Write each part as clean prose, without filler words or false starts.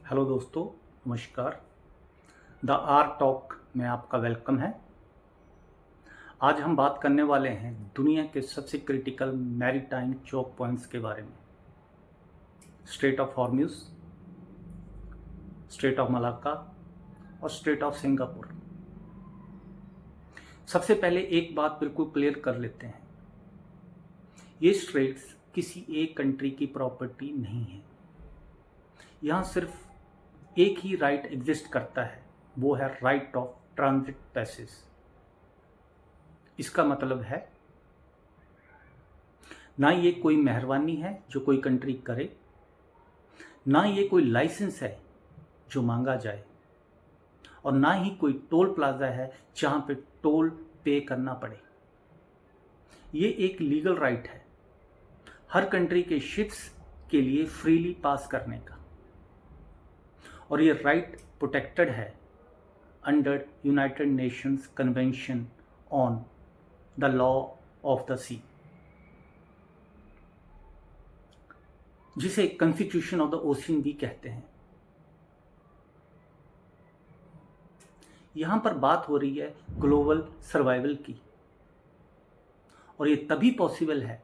Hello दोस्तों, नमस्कार। The are talk में आपका वेलकम है। आज हम बात करने वाले हैं दुनिया के सबसे क्रिटिकल मैरीटाइम चोक पॉइंट्स के बारे में। Straight of Hormuz, straight of Malacca और स्ट्रेट ऑफ सिंगापुर। सबसे पहले एक बात बिल्कुल क्लियर कर लेते हैं, ये स्ट्रेट्स किसी एक कंट्री की प्रॉपर्टी नहीं है। यहाँ सिर्फ एक ही राइट एग्जिस्ट करता है, वो है राइट ऑफ ट्रांजिट पैसेज। इसका मतलब है ना ये कोई मेहरबानी है जो कोई कंट्री करे, ना ये कोई लाइसेंस है जो मांगा जाए, और ना ही कोई टोल प्लाजा है जहाँ पे टोल पे करना पड़े। ये एक लीगल राइट है हर कंट्री के शिप्स के लिए फ्रीली पास करने का, और ये राइट प्रोटेक्टेड है under United Nations convention on the law of the sea, जिसे कॉन्स्टिट्यूशन ऑफ द ओशियन भी कहते हैं। यहां पर बात हो रही है ग्लोबल सर्वाइवल की, और ये तभी पॉसिबल है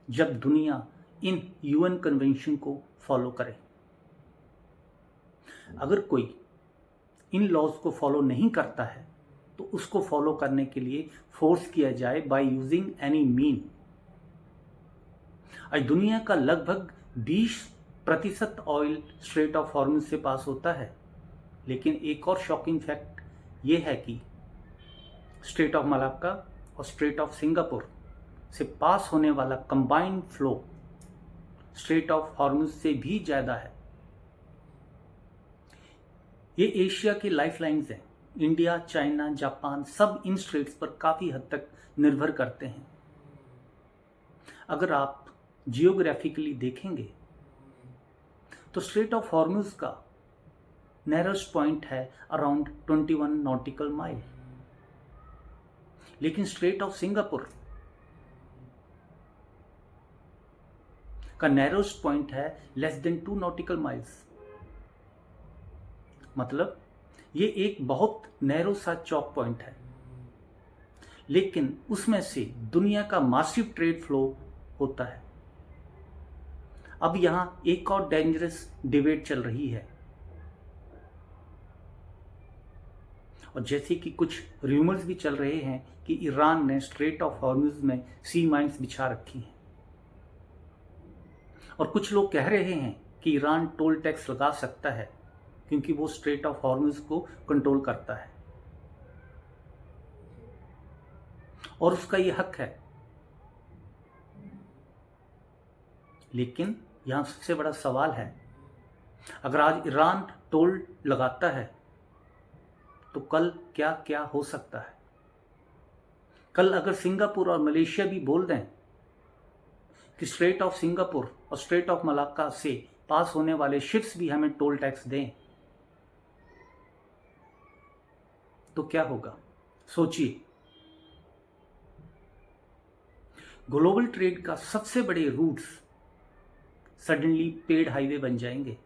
जब दुनिया इन यूएन कन्वेंशन को फॉलो करे। अगर कोई इन लॉज को फॉलो नहीं करता है तो उसको फॉलो करने के लिए फोर्स किया जाए बाय यूजिंग एनी मीन। आज दुनिया का लगभग 20% ऑयल स्ट्रेट ऑफ हॉर्मुज से पास होता है, लेकिन एक और शॉकिंग फैक्ट ये है कि स्ट्रेट ऑफ मलाक्का और स्ट्रेट ऑफ सिंगापुर से पास होने वाला combined flow straight of Hormuz से भी ज़्यादा है। ये एशिया की लाइफलाइंस हैं। इंडिया, चाइना, जापान सब इन स्ट्रेट्स पर काफ़ी हद तक निर्भर करते हैं। अगर आप जियोग्राफिकली देखेंगे तो स्ट्रेट ऑफ हॉर्मुज का नैरोस्ट पॉइंट है अराउंड 21 नॉटिकल माइल, लेकिन स्ट्रेट ऑफ सिंगापुर का नैरोस्ट पॉइंट है लेस देन 2 नॉटिकल माइल्स। मतलब ये एक बहुत नैरो सा चौक पॉइंट है, लेकिन उसमें से दुनिया का मासिव ट्रेड फ्लो होता है। अब यहां एक और डेंजरस डिबेट चल रही है, और जैसे कि कुछ रूमर्स भी चल रहे हैं कि ईरान ने स्ट्रेट ऑफ हॉर्मुज में सी माइंस बिछा रखी हैं, और कुछ लोग कह रहे हैं कि ईरान टोल टैक्स लगा सकता है क्योंकि वो स्ट्रेट ऑफ हॉर्मुज को कंट्रोल करता है, और उसका ये हक है। लेकिन यहां सबसे बड़ा सवाल है, अगर आज ईरान टोल लगाता है तो कल क्या क्या हो सकता है। कल अगर सिंगापुर और मलेशिया भी बोल दें कि स्ट्रेट ऑफ सिंगापुर और स्ट्रेट ऑफ मलाक्का से पास होने वाले शिप्स भी हमें टोल टैक्स दें, तो क्या होगा? सोचिए। ग्लोबल ट्रेड का सबसे बड़े रूट्स सडनली पेड हाईवे बन जाएंगे।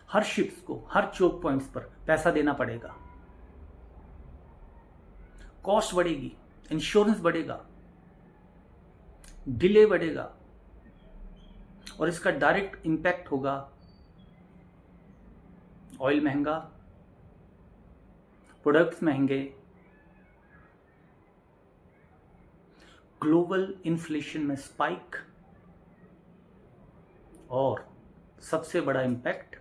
हर शिप्स को हर चोक पॉइंट्स पर पैसा देना पड़ेगा, कॉस्ट बढ़ेगी, इंश्योरेंस बढ़ेगा, डिले बढ़ेगा, और इसका डायरेक्ट इंपैक्ट होगा ऑयल महंगा, प्रोडक्ट्स महंगे, ग्लोबल इन्फ्लेशन में स्पाइक, और सबसे बड़ा इंपैक्ट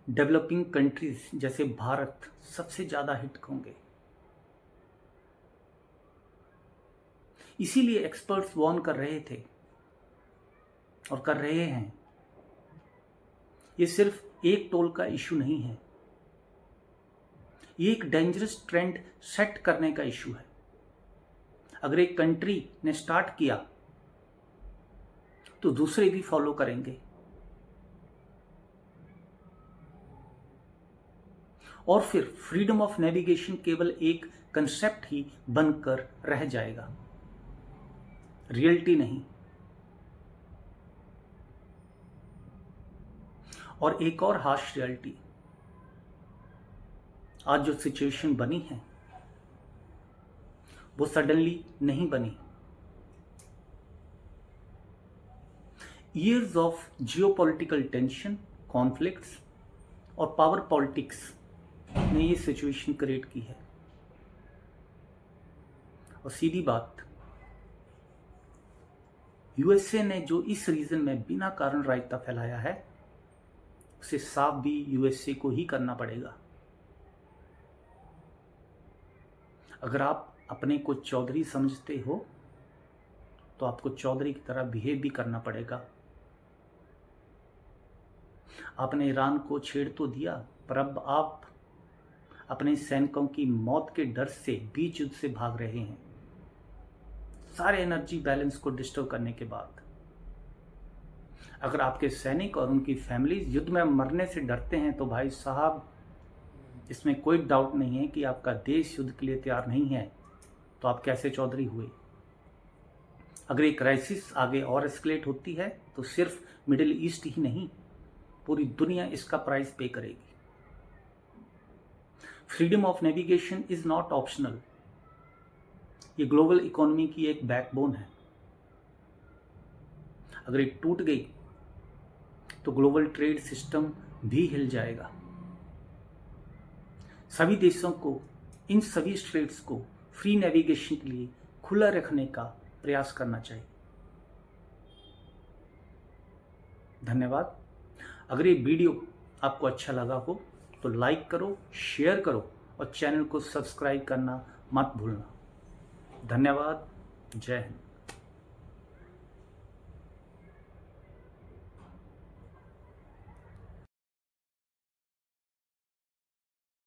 डेवलपिंग कंट्रीज जैसे भारत सबसे ज़्यादा हिट होंगे। इसीलिए एक्सपर्ट्स वार्न कर रहे थे और कर रहे हैं, ये सिर्फ एक टोल का इशू नहीं है, ये एक डेंजरस ट्रेंड सेट करने का इशू है। अगर एक कंट्री ने स्टार्ट किया तो दूसरे भी फॉलो करेंगे, और फिर फ्रीडम ऑफ नेविगेशन केवल एक कंसेप्ट ही बनकर रह जाएगा, रियलिटी नहीं। और एक और हार्श रियलिटी, आज जो सिचुएशन बनी है वो सडनली नहीं बनी। Years of geopolitical tension, conflicts और पावर पॉलिटिक्स ने ये सिचुएशन क्रिएट की है। और सीधी बात, यूएसए ने जो इस रीजन में बिना कारण रायता फैलाया है, उसे साफ भी यूएसए को ही करना पड़ेगा। अगर आप अपने को चौधरी समझते हो तो आपको चौधरी की तरह बिहेव भी करना पड़ेगा। आपने ईरान को छेड़ तो दिया, पर अब आप अपने सैनिकों की मौत के डर से बीच युद्ध से भाग रहे हैं, सारे एनर्जी बैलेंस को डिस्टर्ब करने के बाद। अगर आपके सैनिक और उनकी फैमिलीज युद्ध में मरने से डरते हैं तो भाई साहब, इसमें कोई डाउट नहीं है कि आपका देश युद्ध के लिए तैयार नहीं है, तो आप कैसे चौधरी हुए। अगर ये क्राइसिस आगे और एस्केलेट होती है तो सिर्फ मिडिल ईस्ट ही नहीं, पूरी दुनिया इसका प्राइस पे करेगी। Freedom of navigation is not optional, ये ग्लोबल इकोनॉमी की एक बैकबोन है। अगर ये टूट गई तो ग्लोबल ट्रेड सिस्टम भी हिल जाएगा। सभी देशों को इन सभी स्ट्रेट्स को फ्री नेविगेशन के लिए खुला रखने का प्रयास करना चाहिए। धन्यवाद। अगर ये वीडियो आपको अच्छा लगा हो तो लाइक करो, शेयर करो और चैनल को सब्सक्राइब करना मत भूलना। धन्यवाद। जय हिंद।